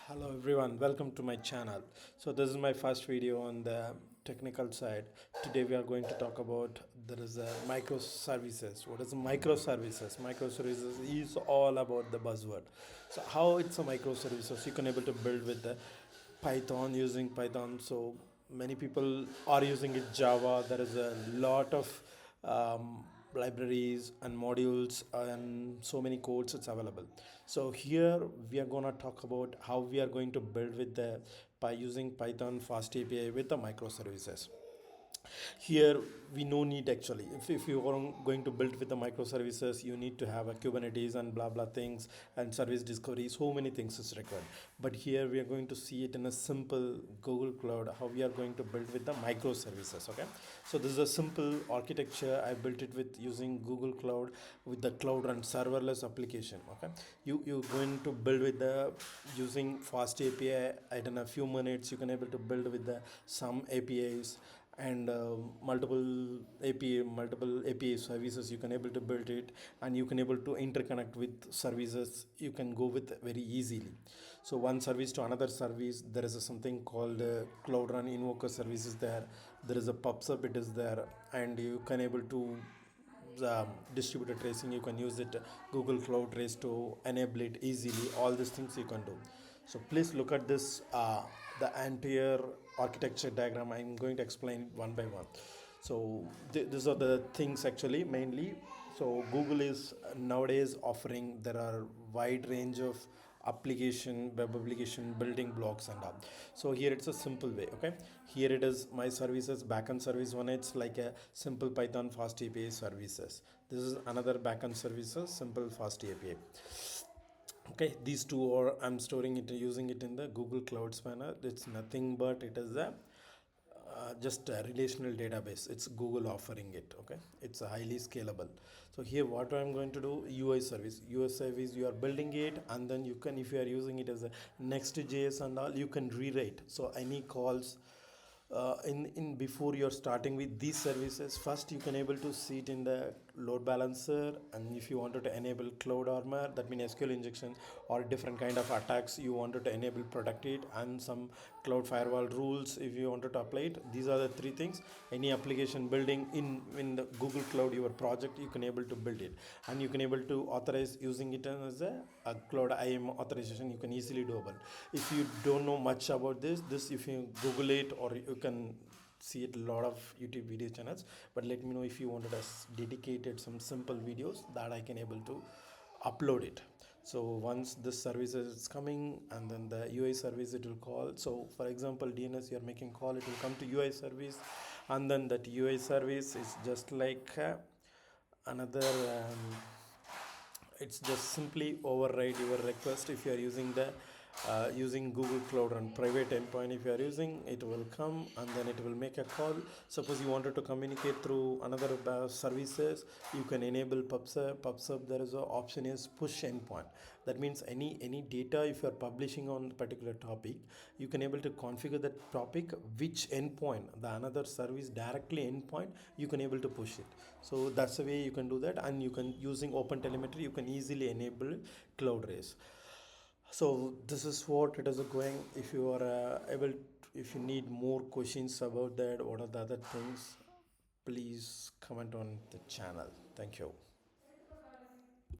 Hello everyone, welcome to my channel. So this is my first video on the technical side. Today we are going to talk about there is a microservices. What is a microservices? Microservices is all about the buzzword. So how it's a microservices? You can able to build with the Python using Python. So many people are using it Java. There is a lot of libraries and modules and so many codes it's available. So here we are going to talk about how we are going to build with the by using Python-FastAPI with the microservices. Here we no need actually, if you are going to build with the microservices, you need to have a Kubernetes and blah blah things and service discovery, so many things is required. But here we are going to see it in a simple Google Cloud, how we are going to build with the microservices. Okay, so this is a simple architecture. I built it with using Google Cloud with the cloud and serverless application. Okay, you're going to build with the using fast API. In a few minutes you can able to build with the some APIs and multiple API services. You can able to build it, and you can able to interconnect with services. You can go with very easily. So one service to another service, there is a something called Cloud Run Invoker services there. There is a PubSub, it is there, and you can able to the distributed tracing. You can use it Google Cloud Trace to enable it easily. All these things you can do. So please look at this the entire architecture diagram. I'm going to explain one by one. So these are the things actually mainly. So Google is nowadays offering, there are wide range of web application building blocks and all. So here it's a simple way. Okay, here it is my services backend service one. It's like a simple Python fast API services. This is another backend services simple fast API. Okay, these two are, I'm storing it using it in the Google Cloud Spanner. It's nothing but it is a just a relational database. It's Google offering it. Okay, it's a highly scalable. So here what I'm going to do, UI service you are building it, and then you can, if you are using it as a Next.js and all, you can rewrite. So any calls in before you're starting with these services, first you can able to see it in the load balancer. And if you wanted to enable cloud armor, that means SQL injection or different kind of attacks, you wanted to enable protect it, and some cloud firewall rules if you wanted to apply it. These are the three things. Any application building in the Google Cloud, your project, you can able to build it, and you can able to authorize using it as a cloud IAM authorization. You can easily doable. If you don't know much about this, if you Google it, or you can see it a lot of YouTube video channels. But let me know if you wanted us dedicated some simple videos that I can able to upload it. So once this service is coming, and then the UI service it will call. So for example, DNS you are making call, it will come to UI service, and then that UI service is just like another it's just simply override your request. If you are using the using Google Cloud on private endpoint, if you are using, it will come and then it will make a call. Suppose you wanted to communicate through another services, you can enable PubSub. There is a option is push endpoint. That means any data, if you are publishing on a particular topic, you can able to configure that topic which endpoint, the another service directly endpoint, you can able to push it. So that's the way you can do that. And you can, using open telemetry, you can easily enable cloud race. So this is what it is going. If you are able, if you need more questions about that, what are the other things, please comment on the channel. Thank you.